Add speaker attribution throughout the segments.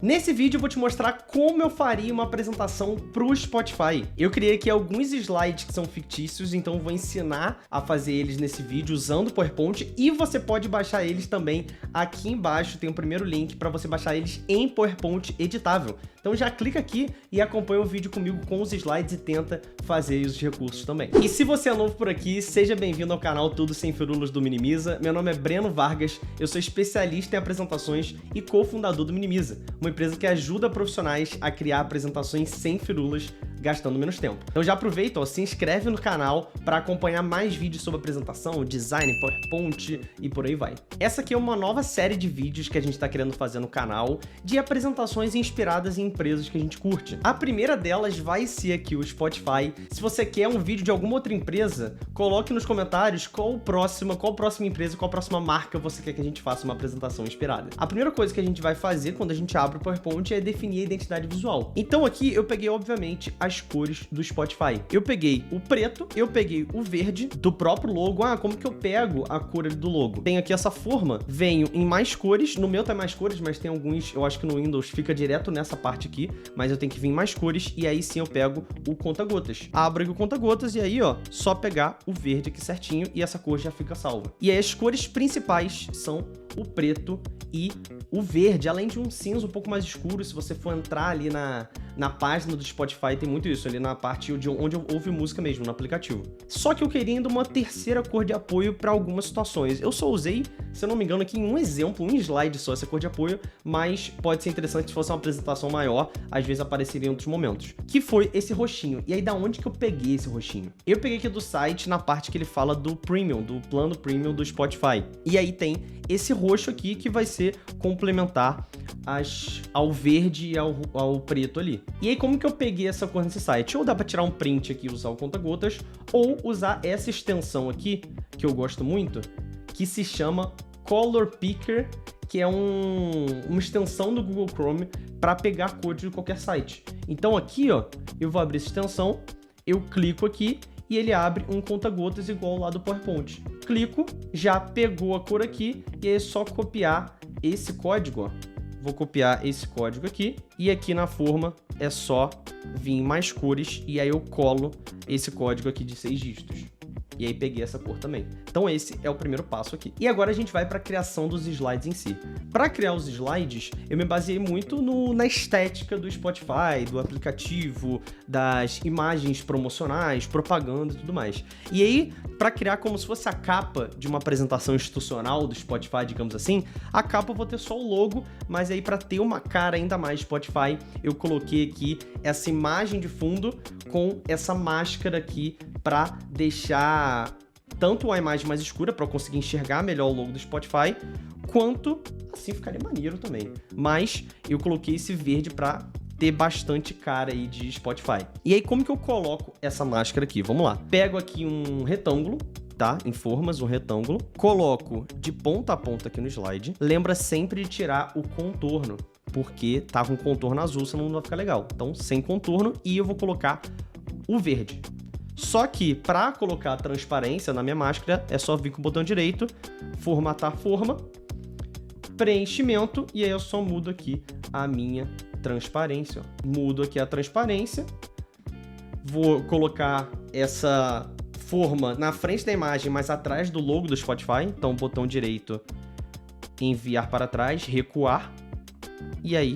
Speaker 1: Nesse vídeo eu vou te mostrar como eu faria uma apresentação pro Spotify. Eu criei aqui alguns slides que são fictícios, então eu vou ensinar a fazer eles nesse vídeo usando o PowerPoint e você pode baixar eles também aqui embaixo, tem o primeiro link para você baixar eles em PowerPoint editável. Então já clica aqui e acompanha o vídeo comigo com os slides e tenta fazer os recursos também. E se você é novo por aqui, seja bem-vindo ao canal Tudo Sem Firulas do Minimiza. Meu nome é Breno Vargas, eu sou especialista em apresentações e cofundador do Minimiza, uma empresa que ajuda profissionais a criar apresentações sem firulas, gastando menos tempo. Então já aproveita, se inscreve no canal para acompanhar mais vídeos sobre apresentação, design, PowerPoint e por aí vai. Essa aqui é uma nova série de vídeos que a gente está querendo fazer no canal de apresentações inspiradas em empresas que a gente curte. A primeira delas vai ser aqui o Spotify. Se você quer um vídeo de alguma outra empresa, coloque nos comentários qual próxima empresa, qual próxima marca você quer que a gente faça uma apresentação inspirada. A primeira coisa que a gente vai fazer quando a gente abre o PowerPoint é definir a identidade visual. Então aqui eu peguei, obviamente, as cores do Spotify. Eu peguei o preto, eu peguei o verde do próprio logo. Como que eu pego a cor do logo? Tenho aqui essa forma, venho em mais cores, no meu tá mais cores, mas tem alguns, eu acho que no Windows fica direto nessa parte aqui, mas eu tenho que vir em mais cores e aí sim eu pego o conta-gotas. Abro aqui o conta-gotas e aí, ó, só pegar o verde aqui certinho e essa cor já fica salva. E aí as cores principais são o preto e o verde, além de um cinza um pouco mais escuro. Se você for entrar ali na página do Spotify, tem muito isso, ali na parte onde eu ouvo música mesmo, no aplicativo. Só que eu queria ainda uma terceira cor de apoio para algumas situações. Eu só usei, se eu não me engano, aqui em um exemplo, um slide só, essa cor de apoio, mas pode ser interessante se fosse uma apresentação maior, às vezes apareceria em outros momentos. Que foi esse roxinho. E aí, da onde que eu peguei esse roxinho? Eu peguei aqui do site, na parte que ele fala do Premium, do plano Premium do Spotify. E aí tem esse roxo aqui que vai ser complementar ao verde e ao preto ali. E aí, como que eu peguei essa cor nesse site? Ou dá pra tirar um print aqui e usar o conta-gotas, ou usar essa extensão aqui, que eu gosto muito, que se chama Color Picker, que é uma extensão do Google Chrome para pegar cor de qualquer site. Então aqui, ó, eu vou abrir essa extensão, eu clico aqui e ele abre um conta-gotas igual lá do PowerPoint. Clico, já pegou a cor aqui e aí é só copiar esse código, ó. Vou copiar esse código aqui e aqui na forma é só vir em mais cores e aí eu colo esse código aqui de 6 dígitos. E aí peguei essa cor também. Então esse é o primeiro passo aqui. E agora a gente vai para a criação dos slides em si. Para criar os slides, eu me baseei muito na estética do Spotify, do aplicativo, das imagens promocionais, propaganda e tudo mais. E aí, para criar como se fosse a capa de uma apresentação institucional do Spotify, digamos assim, a capa eu vou ter só o logo, mas aí para ter uma cara ainda mais Spotify, eu coloquei aqui essa imagem de fundo com essa máscara aqui para deixar tanto a imagem mais escura para eu conseguir enxergar melhor o logo do Spotify, quanto assim ficaria maneiro também. Mas eu coloquei esse verde para ter bastante cara aí de Spotify. E aí como que eu coloco essa máscara aqui? Vamos lá. Pego aqui um retângulo, tá? Em formas, um retângulo. Coloco de ponta a ponta aqui no slide. Lembra sempre de tirar o contorno, porque tá com contorno azul, senão não vai ficar legal. Então, sem contorno, e eu vou colocar o verde. Só que para colocar a transparência na minha máscara, é só vir com o botão direito, formatar forma, preenchimento, e aí eu só mudo aqui a minha transparência. Ó. Mudo aqui a transparência, vou colocar essa forma na frente da imagem, mas atrás do logo do Spotify. Então, botão direito, enviar para trás, recuar, e aí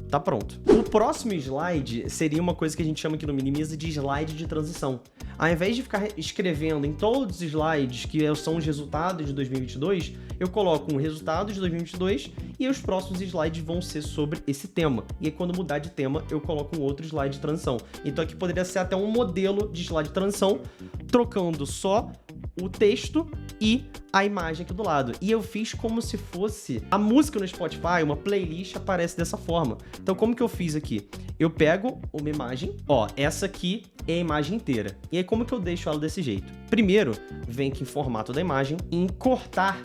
Speaker 1: tá pronto. O próximo slide seria uma coisa que a gente chama aqui no Minimiza de slide de transição. Ao invés de ficar escrevendo em todos os slides que são os resultados de 2022, eu coloco um resultado de 2022 e os próximos slides vão ser sobre esse tema. E aí, quando mudar de tema, eu coloco um outro slide de transição. Então aqui poderia ser até um modelo de slide de transição, trocando só o texto e a imagem aqui do lado. E eu fiz como se fosse a música no Spotify, uma playlist aparece dessa forma. Então como que eu fiz aqui? Eu pego uma imagem, ó, essa aqui é a imagem inteira. E aí como que eu deixo ela desse jeito? Primeiro, vem aqui em formato da imagem, em cortar,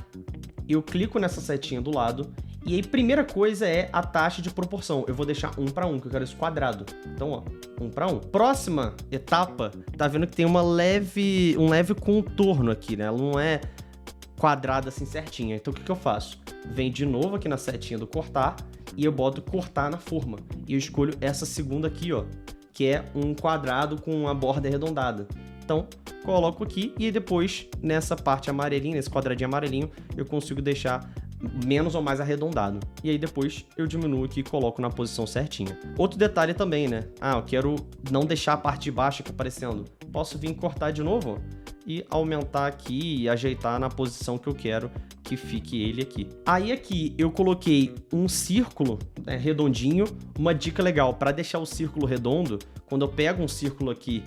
Speaker 1: eu clico nessa setinha do lado. E aí, primeira coisa é a taxa de proporção. Eu vou deixar 1 para 1, que eu quero esse quadrado. Então, ó, 1 para 1. Próxima etapa, tá vendo que tem um leve contorno aqui, né? Ela não é quadrada assim certinha. Então, o que eu faço? Vem de novo aqui na setinha do cortar e eu boto cortar na forma. E eu escolho essa segunda aqui, ó, que é um quadrado com uma borda arredondada. Então, coloco aqui e depois, nessa parte amarelinha, nesse quadradinho amarelinho, eu consigo deixar menos ou mais arredondado. E aí depois eu diminuo aqui e coloco na posição certinha. Outro detalhe também, né? Eu quero não deixar a parte de baixo aqui aparecendo. Posso vir cortar de novo, ó, e aumentar aqui e ajeitar na posição que eu quero que fique ele aqui. Aí aqui eu coloquei um círculo, né, redondinho. Uma dica legal, para deixar o círculo redondo, quando eu pego um círculo aqui,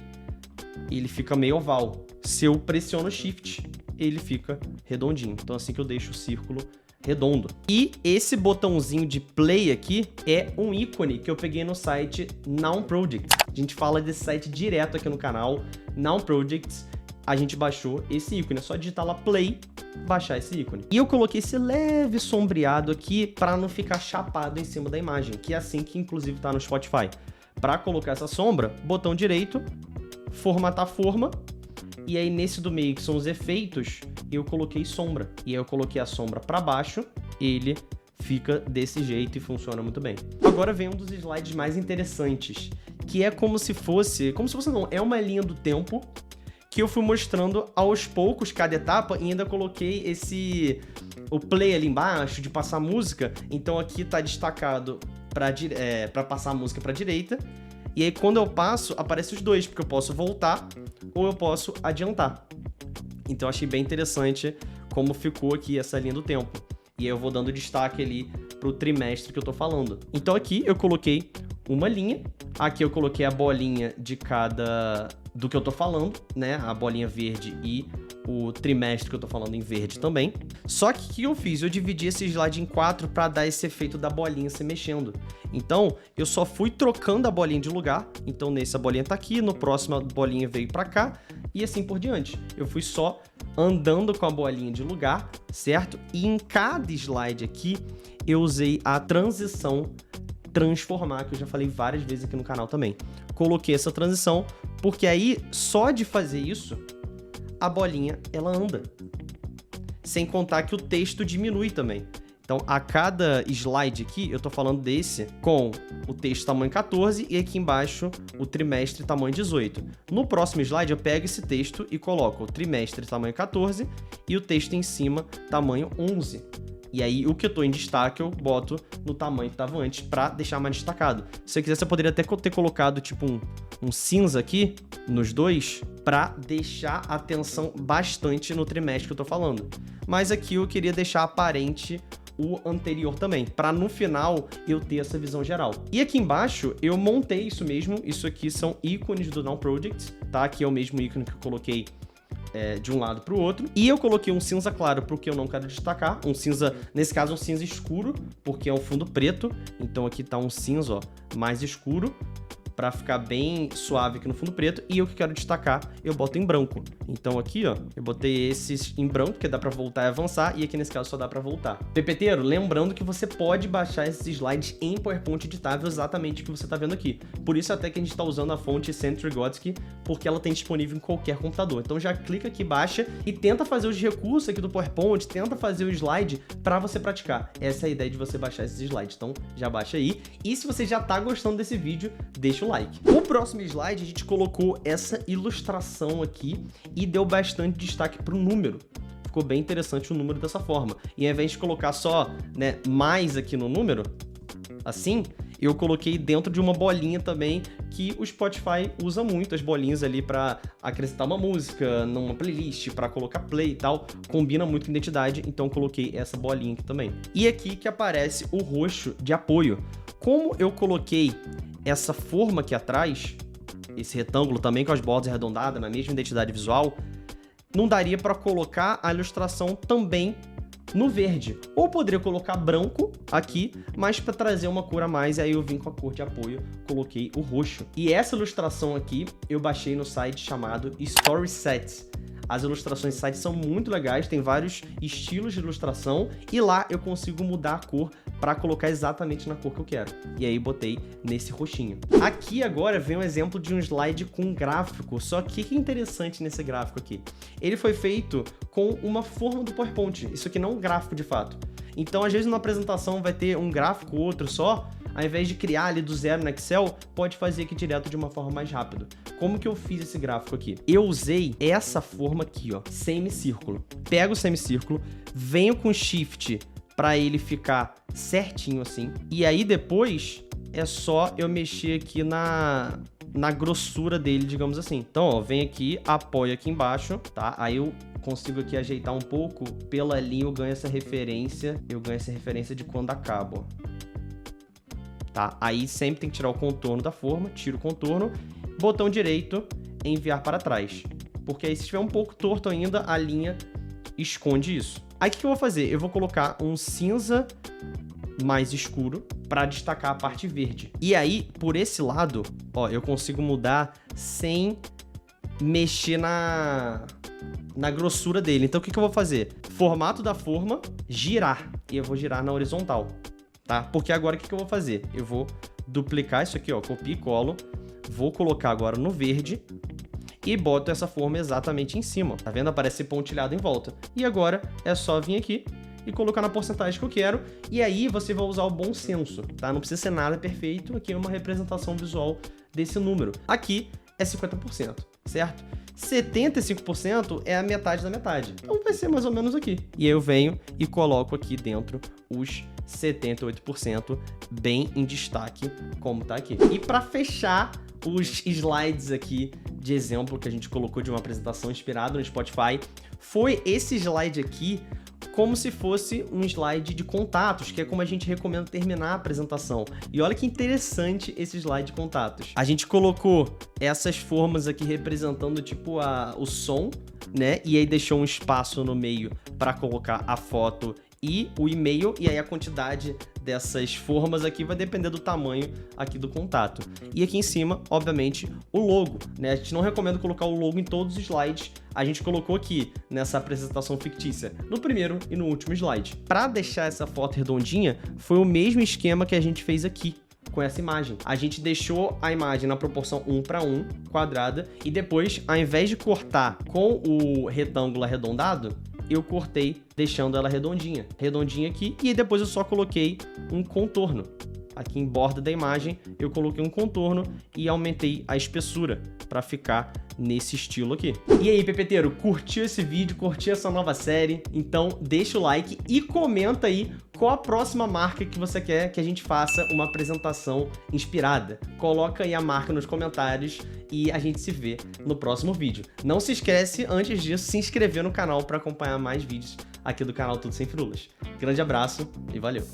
Speaker 1: ele fica meio oval. Se eu pressiono Shift, ele fica redondinho. Então assim que eu deixo o círculo redondo. E esse botãozinho de play aqui é um ícone que eu peguei no site Noun Projects. A gente fala desse site direto aqui no canal, Noun Projects. A gente baixou esse ícone, é só digitar lá play, baixar esse ícone. E eu coloquei esse leve sombreado aqui para não ficar chapado em cima da imagem, que é assim que inclusive tá no Spotify. Para colocar essa sombra, botão direito, formatar forma, e aí nesse do meio que são os efeitos, eu coloquei sombra. E aí eu coloquei a sombra para baixo, ele fica desse jeito e funciona muito bem. Agora vem um dos slides mais interessantes, que é como se fosse não, é uma linha do tempo que eu fui mostrando aos poucos cada etapa e ainda coloquei o play ali embaixo de passar música. Então aqui tá destacado para passar a música para direita. E aí quando eu passo, aparece os dois, porque eu posso voltar ou eu posso adiantar. Então eu achei bem interessante como ficou aqui essa linha do tempo. E aí eu vou dando destaque ali pro trimestre que eu tô falando. Então aqui eu coloquei uma linha, aqui eu coloquei a bolinha de cada do que eu tô falando, né? A bolinha verde e o trimestre que eu tô falando em verde também. Só que o que eu fiz? Eu dividi esse slide em 4 para dar esse efeito da bolinha se mexendo. Então, eu só fui trocando a bolinha de lugar. Então, nesse a bolinha tá aqui, no próximo a bolinha veio para cá e assim por diante. Eu fui só andando com a bolinha de lugar, certo? E em cada slide aqui, eu usei a transição transformar, que eu já falei várias vezes aqui no canal também. Coloquei essa transição, porque aí, só de fazer isso, a bolinha, ela anda. Sem contar que o texto diminui também. Então, a cada slide aqui, eu tô falando desse com o texto tamanho 14 e aqui embaixo o trimestre tamanho 18. No próximo slide, eu pego esse texto e coloco o trimestre tamanho 14 e o texto em cima tamanho 11. E aí, o que eu tô em destaque, eu boto no tamanho que tava antes pra deixar mais destacado. Se você quiser, você poderia até ter colocado, tipo, um cinza aqui nos dois pra deixar a atenção bastante no trimestre que eu tô falando. Mas aqui eu queria deixar aparente o anterior também, pra no final eu ter essa visão geral. E aqui embaixo, eu montei isso mesmo. Isso aqui são ícones do Noun Projects, tá? Aqui é o mesmo ícone que eu coloquei de um lado para o outro. E eu coloquei um cinza claro porque eu não quero destacar. Um cinza, nesse caso, um cinza escuro, porque é um fundo preto. Então aqui tá um cinza, ó, mais escuro, para ficar bem suave aqui no fundo preto. E eu que quero destacar, eu boto em branco. Então aqui, ó, eu botei esses em branco, porque dá para voltar e avançar. E aqui nesse caso só dá para voltar. PPTeiro, lembrando que você pode baixar esses slides em PowerPoint editável, exatamente o que você tá vendo aqui. Por isso até que a gente tá usando a fonte Centric-Godsky, porque ela tem disponível em qualquer computador. Então já clica aqui, baixa e tenta fazer os recursos aqui do PowerPoint, tenta fazer o slide para você praticar. Essa é a ideia de você baixar esses slides. Então já baixa aí. E se você já tá gostando desse vídeo, deixa o like. O próximo slide a gente colocou essa ilustração aqui e deu bastante destaque para o número. Ficou bem interessante o número dessa forma. E ao invés de colocar só, né, mais aqui no número, assim, eu coloquei dentro de uma bolinha também que o Spotify usa muito, as bolinhas ali para acrescentar uma música numa playlist, para colocar play e tal, combina muito com identidade, então coloquei essa bolinha aqui também. E aqui que aparece o roxo de apoio. Como eu coloquei essa forma aqui atrás, esse retângulo também com as bordas arredondadas na mesma identidade visual, não daria para colocar a ilustração também no verde. Ou poderia colocar branco aqui, mas para trazer uma cor a mais, aí eu vim com a cor de apoio, coloquei o roxo. E essa ilustração aqui eu baixei no site chamado StorySet. As ilustrações do site são muito legais, tem vários estilos de ilustração e lá eu consigo mudar a cor para colocar exatamente na cor que eu quero. E aí botei nesse roxinho. Aqui agora vem um exemplo de um slide com gráfico, só que o que é interessante nesse gráfico aqui? Ele foi feito com uma forma do PowerPoint, isso aqui não é um gráfico de fato. Então, às vezes, numa apresentação vai ter um gráfico ou outro só, ao invés de criar ali do zero no Excel, pode fazer aqui direto de uma forma mais rápida. Como que eu fiz esse gráfico aqui? Eu usei essa forma aqui, ó, semicírculo. Pego o semicírculo, venho com Shift para ele ficar certinho assim, e aí depois é só eu mexer aqui na grossura dele, digamos assim. Então, ó, vem aqui, apoio aqui embaixo, tá? Aí eu consigo aqui ajeitar um pouco, pela linha eu ganho essa referência, de quando acaba, ó. Tá? Aí sempre tem que tirar o contorno da forma, tiro o contorno, botão direito, enviar para trás. Porque aí se estiver um pouco torto ainda, a linha esconde isso. Aí o que eu vou fazer? Eu vou colocar um cinza mais escuro para destacar a parte verde. E aí, por esse lado, ó, eu consigo mudar sem mexer na grossura dele. Então o que eu vou fazer? Formato da forma, girar. E eu vou girar na horizontal. Tá? Porque agora o que eu vou fazer? Eu vou duplicar isso aqui, ó, copio e colo, vou colocar agora no verde e boto essa forma exatamente em cima. Tá vendo? Aparece pontilhado em volta. E agora é só vir aqui e colocar na porcentagem que eu quero, e aí você vai usar o bom senso, tá? Não precisa ser nada perfeito, aqui é uma representação visual desse número. Aqui é 50%, certo? 75% é a metade da metade. Então vai ser mais ou menos aqui. E aí eu venho e coloco aqui dentro os 78% bem em destaque, como tá aqui. E para fechar os slides aqui de exemplo que a gente colocou de uma apresentação inspirada no Spotify, foi esse slide aqui como se fosse um slide de contatos, que é como a gente recomenda terminar a apresentação. E olha que interessante esse slide de contatos. A gente colocou essas formas aqui representando tipo o som, né? E aí deixou um espaço no meio para colocar a foto e o e-mail, e aí a quantidade dessas formas aqui vai depender do tamanho aqui do contato. E aqui em cima, obviamente, o logo, né? A gente não recomenda colocar o logo em todos os slides, a gente colocou aqui nessa apresentação fictícia, no primeiro e no último slide. Para deixar essa foto redondinha, foi o mesmo esquema que a gente fez aqui com essa imagem. A gente deixou a imagem na proporção 1:1, quadrada, e depois, ao invés de cortar com o retângulo arredondado, eu cortei deixando ela redondinha aqui, e aí depois eu só coloquei um contorno. Aqui em borda da imagem eu coloquei um contorno e aumentei a espessura para ficar nesse estilo aqui. E aí, pepeteiro, curtiu esse vídeo, curtiu essa nova série? Então deixa o like e comenta aí qual a próxima marca que você quer que a gente faça uma apresentação inspirada. Coloca aí a marca nos comentários e a gente se vê no próximo vídeo. Não se esquece, antes disso, se inscrever no canal para acompanhar mais vídeos aqui do canal Tudo Sem Firulas. Grande abraço e valeu!